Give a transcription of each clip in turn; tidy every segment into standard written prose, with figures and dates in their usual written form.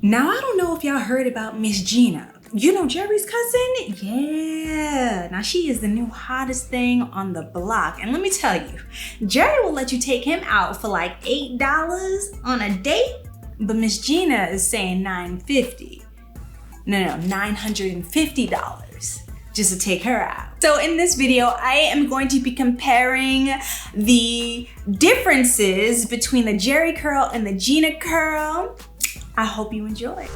Now, I don't know if y'all heard about Miss Gina. You know Jherri's cousin? Yeah. Now, she is the new hottest thing on the block. And let me tell you, Jherri will let you take him out for like $8 on a date, but Miss Gina is saying $950. No, $950 just to take her out. So in this video, I am going to be comparing the differences between the Jheri curl and the Gina curl. I hope you enjoy.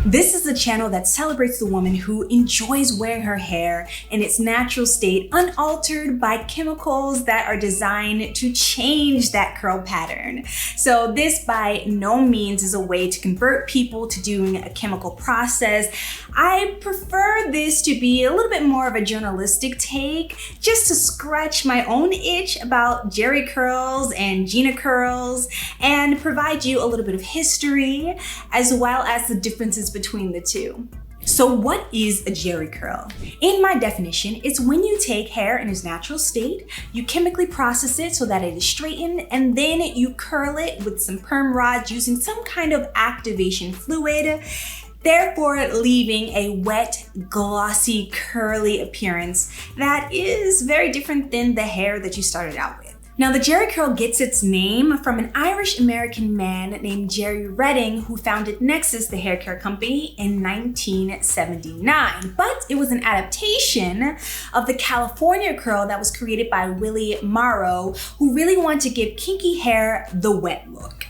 This is a channel that celebrates the woman who enjoys wearing her hair in its natural state, unaltered by chemicals that are designed to change that curl pattern. So this by no means is a way to convert people to doing a chemical process. I prefer this to be a little bit more of a journalistic take, just to scratch my own itch about Jheri curls and Gina curls and provide you a little bit of history as well as the differences between the two. So what is a Jheri curl? In my definition, it's when you take hair in its natural state, you chemically process it so that it is straightened, and then you curl it with some perm rods using some kind of activation fluid, therefore leaving a wet, glossy, curly appearance that is very different than the hair that you started out with. Now, the Jheri curl gets its name from an Irish-American man named Jerry Redding, who founded Nexus, the hair care company, in 1979. But it was an adaptation of the California curl that was created by Willie Morrow, who really wanted to give kinky hair the wet look.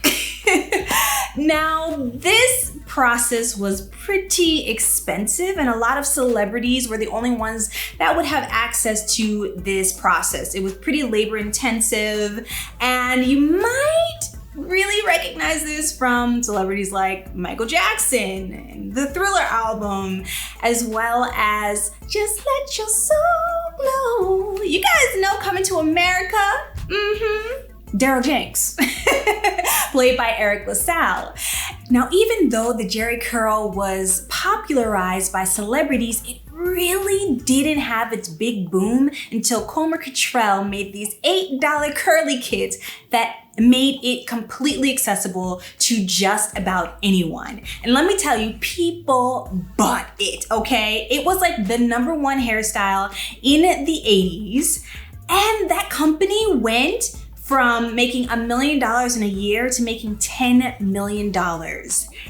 Now, this process was pretty expensive, and a lot of celebrities were the only ones that would have access to this process. It was pretty labor intensive, and you might really recognize this from celebrities like Michael Jackson and the Thriller album, as well as Just Let Your Soul Glow. You guys know Coming to America? Daryl Jenks, played by Eric LaSalle. Now, even though the Jheri curl was popularized by celebrities, it really didn't have its big boom until Comer Cottrell made these $8 curly kits that made it completely accessible to just about anyone. And let me tell you, people bought it, okay? It was like the #1 hairstyle in the 80s, and that company went from making $1 million in a year to making $10 million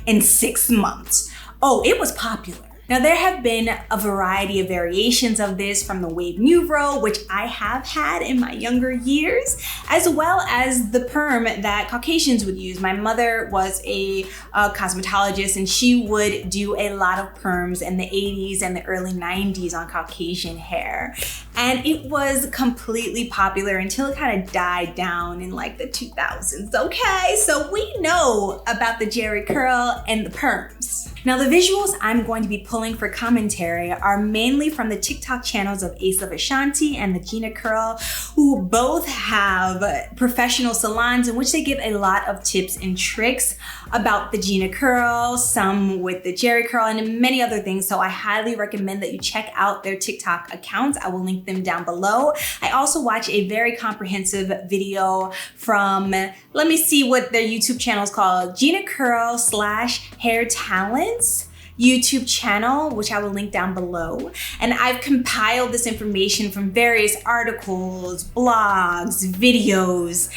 in 6 months. Oh, it was popular. Now, there have been a variety of variations of this, from the wave Nuvro, which I have had in my younger years, as well as the perm that Caucasians would use. My mother was a cosmetologist, and she would do a lot of perms in the 80s and the early 90s on Caucasian hair. And it was completely popular until it kind of died down in like the 2000s, okay? So we know about the Jheri curl and the perms. Now, the visuals I'm going to be pulling for commentary are mainly from the TikTok channels of Ace of Ashanti and the Gina Curl, who both have professional salons in which they give a lot of tips and tricks about the Gina Curl, some with the Jheri curl, and many other things. So I highly recommend that you check out their TikTok accounts. I will link them down below. I also watch a very comprehensive video from, let me see what their YouTube channel is called, Gina Curl / Hair Talents YouTube channel, which I will link down below. And I've compiled this information from various articles, blogs, videos,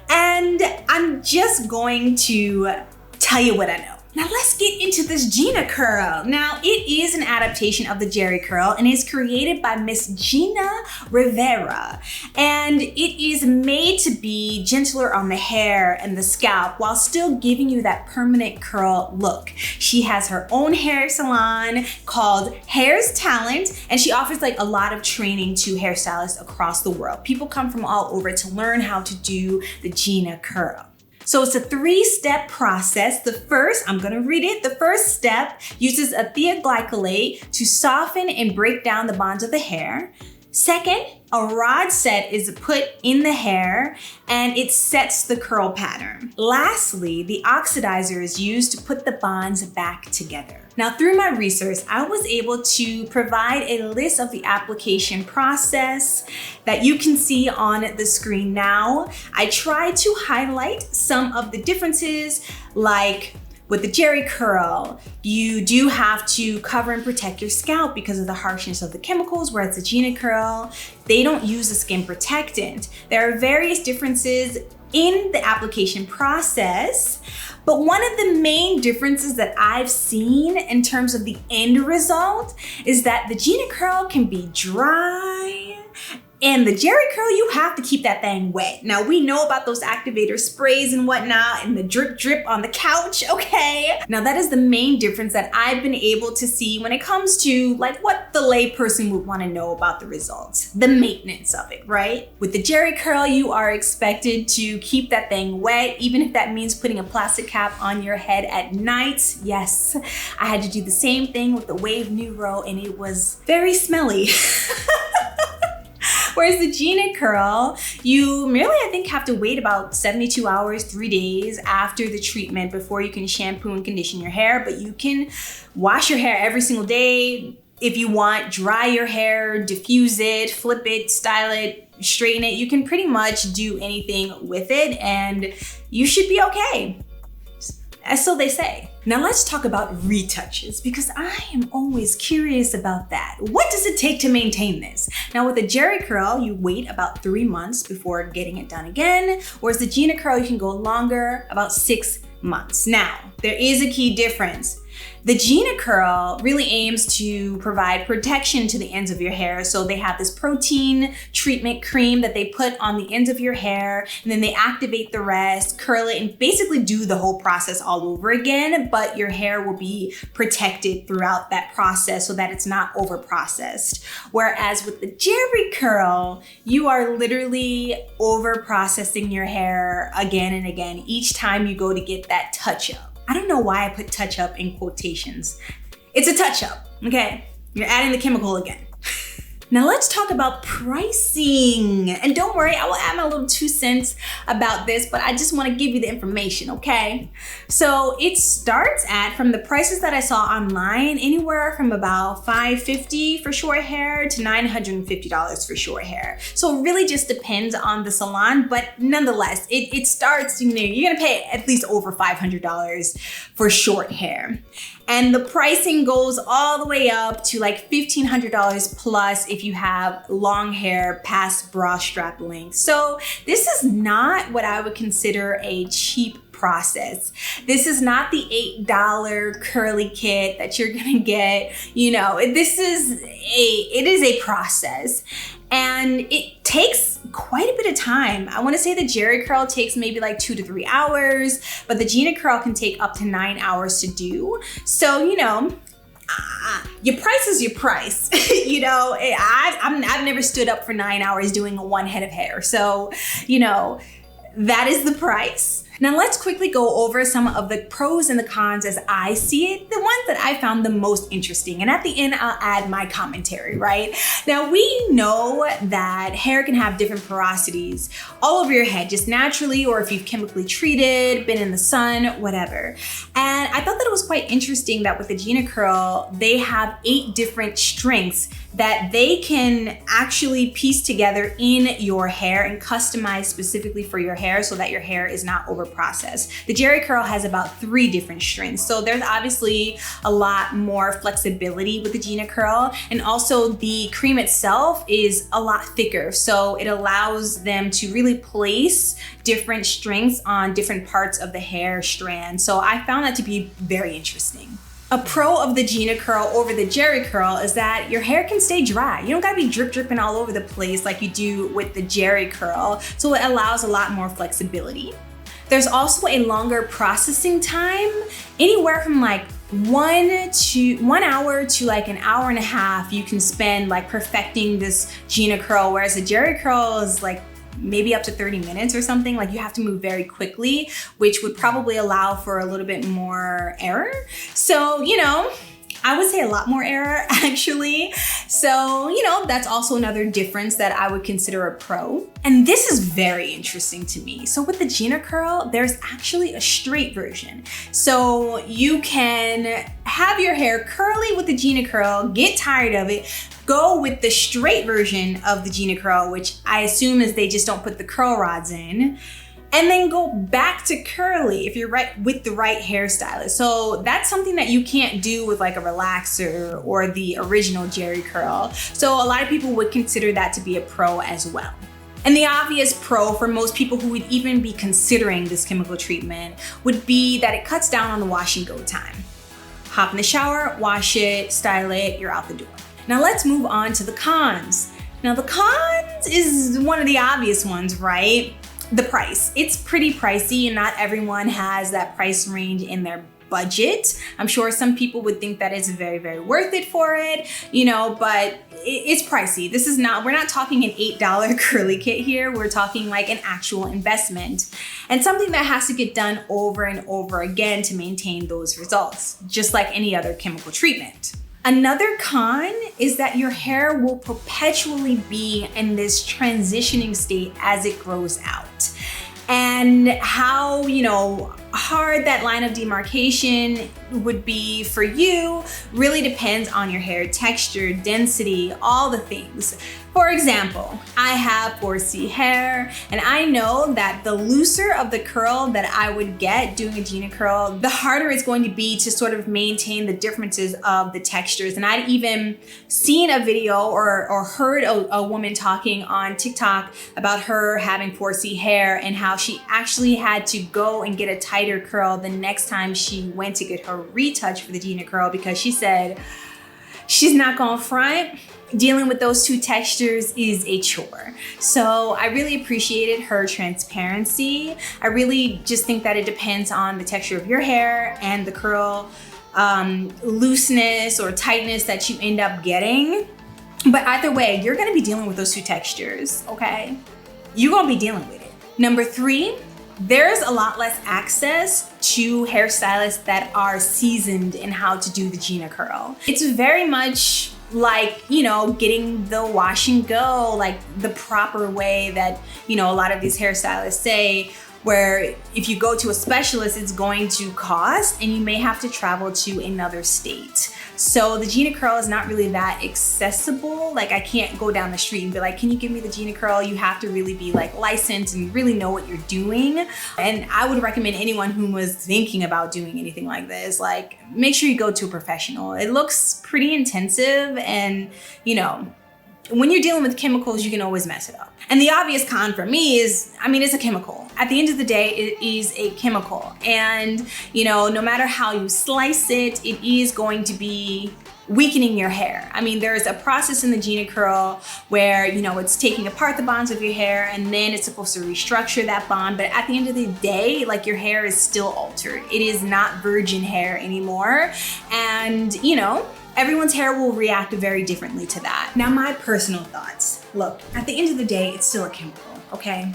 and I'm just going to tell you what I know. Now let's get into this Gina curl. Now, it is an adaptation of the Jheri curl and is created by Miss Gina Rivera. And it is made to be gentler on the hair and the scalp while still giving you that permanent curl look. She has her own hair salon called Hair's Talent, and she offers like a lot of training to hairstylists across the world. People come from all over to learn how to do the Gina curl. So it's a 3-step process. The first, I'm gonna read it. The first step uses a thioglycolate to soften and break down the bonds of the hair. Second, a rod set is put in the hair and it sets the curl pattern. Lastly, the oxidizer is used to put the bonds back together. Now, through my research, I was able to provide a list of the application process that you can see on the screen now. I tried to highlight some of the differences, like with the Jheri curl, you do have to cover and protect your scalp because of the harshness of the chemicals, whereas the Gina Curl, they don't use a skin protectant. There are various differences in the application process, but one of the main differences that I've seen in terms of the end result is that the Gina Curl can be dry, and the Jheri curl, you have to keep that thing wet. Now, we know about those activator sprays and whatnot and the drip drip on the couch, okay? Now, that is the main difference that I've been able to see when it comes to like what the layperson would want to know about the results, the maintenance of it, right? With the Jheri curl, you are expected to keep that thing wet, even if that means putting a plastic cap on your head at night. Yes, I had to do the same thing with the Wave Neuro and it was very smelly. Whereas the Gina Curl, you merely, I think, have to wait about 72 hours, 3 days after the treatment before you can shampoo and condition your hair, but you can wash your hair every single day. If you want, dry your hair, diffuse it, flip it, style it, straighten it. You can pretty much do anything with it and you should be okay. So they say. Now let's talk about retouches because I am always curious about that. What does it take to maintain this? Now with the Jheri curl, you wait about 3 months before getting it done again, whereas the Gina curl, you can go longer, about 6 months. Now, there is a key difference. The Gina Curl really aims to provide protection to the ends of your hair. So they have this protein treatment cream that they put on the ends of your hair, and then they activate the rest, curl it, and basically do the whole process all over again, but your hair will be protected throughout that process so that it's not over processed. Whereas with the Jheri Curl, you are literally over processing your hair again and again each time you go to get that touch up. I don't know why I put touch up in quotations. It's a touch up, okay? You're adding the chemical again. Now let's talk about pricing. And don't worry, I will add my little 2 cents about this, but I just wanna give you the information, okay? So it starts at, from the prices that I saw online, anywhere from about $550 for short hair to $950 for short hair. So it really just depends on the salon, but nonetheless, it starts, you know, you're gonna pay at least over $500 for short hair. And the pricing goes all the way up to like $1,500 plus if you have long hair past bra strap length. So this is not what I would consider a cheap process. This is not the $8 curly kit that you're gonna get. You know, it is a process. And it takes quite a bit of time. I wanna say the Jheri Curl takes maybe like 2 to 3 hours, but the Gina Curl can take up to 9 hours to do. So, you know, your price is your price. You know, I've never stood up for 9 hours doing one head of hair. So, you know, that is the price. Now let's quickly go over some of the pros and the cons as I see it, the ones that I found the most interesting. And at the end, I'll add my commentary, right? Now we know that hair can have different porosities all over your head, just naturally, or if you've chemically treated, been in the sun, whatever. And I thought that it was quite interesting that with the Gina Curl, they have 8 different strengths that they can actually piece together in your hair and customize specifically for your hair so that your hair is not over processed. The Jheri Curl has about 3 different strengths. So there's obviously a lot more flexibility with the Gina Curl, and also the cream itself is a lot thicker. So it allows them to really place different strengths on different parts of the hair strand. So I found that to be very interesting. A pro of the Gina Curl over the Jheri Curl is that your hair can stay dry. You don't gotta be dripping all over the place like you do with the Jheri Curl. So it allows a lot more flexibility. There's also a longer processing time, anywhere from like 1 hour to like an hour and a half you can spend like perfecting this Gina Curl, whereas the Jheri Curl is like maybe up to 30 minutes or something. Like you have to move very quickly, which would probably allow for a little bit more error. So, you know, I would say a lot more error actually. So, you know, that's also another difference that I would consider a pro. And this is very interesting to me. So with the Gina Curl, there's actually a straight version. So you can have your hair curly with the Gina Curl, get tired of it, go with the straight version of the Gina Curl, which I assume is they just don't put the curl rods in, and then go back to curly if you're right with the right hairstylist. So that's something that you can't do with like a relaxer or the original Jheri curl. So a lot of people would consider that to be a pro as well. And the obvious pro for most people who would even be considering this chemical treatment would be that it cuts down on the wash and go time. Hop in the shower, wash it, style it, you're out the door. Now let's move on to the cons. Now the cons is one of the obvious ones, right? The price. It's pretty pricey and not everyone has that price range in their budget. I'm sure some people would think that it's very, very worth it for it, you know, but it's pricey. This is not, we're not talking an $8 curly kit here. We're talking like an actual investment and something that has to get done over and over again to maintain those results, just like any other chemical treatment. Another con is that your hair will perpetually be in this transitioning state as it grows out. And how, you know, hard that line of demarcation would be for you really depends on your hair texture, density, all the things. For example, I have 4C hair, and I know that the looser of the curl that I would get doing a Gina Curl, the harder it's going to be to sort of maintain the differences of the textures. And I'd even seen a video or heard a woman talking on TikTok about her having 4C hair and how she actually had to go and get a tighter curl the next time she went to get her retouch for the Gina Curl, because she said she's not gonna front. Dealing with those two textures is a chore. So I really appreciated her transparency. I really just think that it depends on the texture of your hair and the curl looseness or tightness that you end up getting. But either way, you're gonna be dealing with those two textures, okay? You're gonna be dealing with it. Number 3, there's a lot less access to hairstylists that are seasoned in how to do the Gina Curl. It's very much like, you know, getting the wash and go, like the proper way that, you know, a lot of these hairstylists say, where if you go to a specialist, it's going to cost and you may have to travel to another state. So the Gina Curl is not really that accessible. Like I can't go down the street and be like, can you give me the Gina Curl? You have to really be like licensed and really know what you're doing. And I would recommend anyone who was thinking about doing anything like this, like make sure you go to a professional. It looks pretty intensive, and you know, when you're dealing with chemicals, you can always mess it up. And the obvious con for me is, I mean, it's a chemical. At the end of the day, it is a chemical. And, you know, no matter how you slice it, it is going to be weakening your hair. I mean, there's a process in the Gina Curl where, you know, it's taking apart the bonds of your hair and then it's supposed to restructure that bond. But at the end of the day, like your hair is still altered. It is not virgin hair anymore. And, you know, everyone's hair will react very differently to that. Now, my personal thoughts. Look, at the end of the day, it's still a chemical, okay?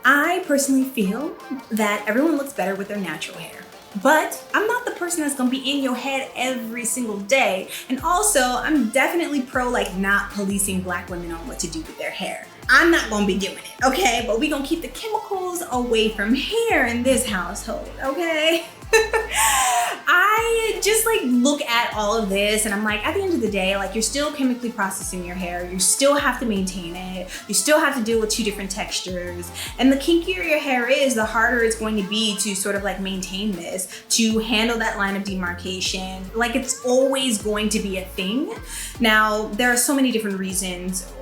I personally feel that everyone looks better with their natural hair. But I'm not the person that's gonna be in your head every single day. And also, I'm definitely pro like not policing Black women on what to do with their hair. I'm not gonna be doing it, okay? But we gonna keep the chemicals away from hair in this household, okay? I just like look at all of this and I'm like, at the end of the day, like you're still chemically processing your hair. You still have to maintain it. You still have to deal with 2 different textures. And the kinkier your hair is, the harder it's going to be to sort of like maintain this, to handle that line of demarcation. Like it's always going to be a thing. Now, there are so many different reasons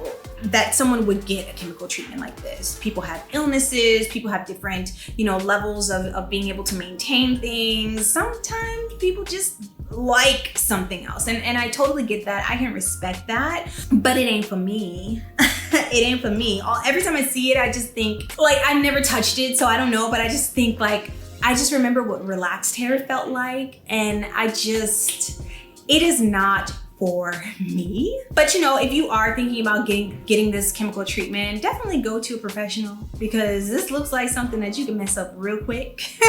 that someone would get a chemical treatment like this. People have illnesses, people have different, you know, levels of being able to maintain things. Sometimes people just like something else. And I totally get that. I can respect that, but it ain't for me. It ain't for me. Every time I see it, I just think, like, I've never touched it, so I don't know, but I just think like, I just remember what relaxed hair felt like. And it is not for me. But you know, if you are thinking about getting this chemical treatment, definitely go to a professional, because this looks like something that you can mess up real quick.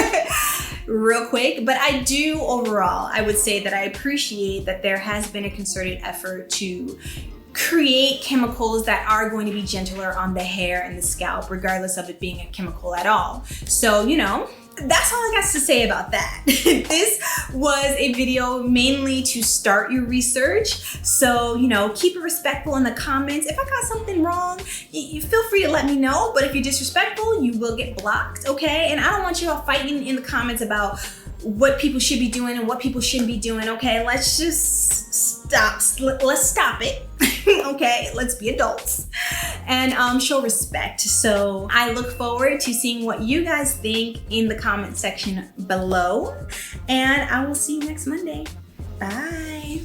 Real quick. But I do overall, I would say that I appreciate that there has been a concerted effort to create chemicals that are going to be gentler on the hair and the scalp, regardless of it being a chemical at all. So, you know, that's all I got to say about that. This was a video mainly to start your research. So, you know, keep it respectful in the comments. If I got something wrong, you feel free to let me know. But if you're disrespectful, you will get blocked, okay? And I don't want you all fighting in the comments about what people should be doing and what people shouldn't be doing, okay? Let's just stop. Let's stop it, okay? Let's be adults and show respect. So I look forward to seeing what you guys think in the comment section below, and I will see you next Monday. Bye.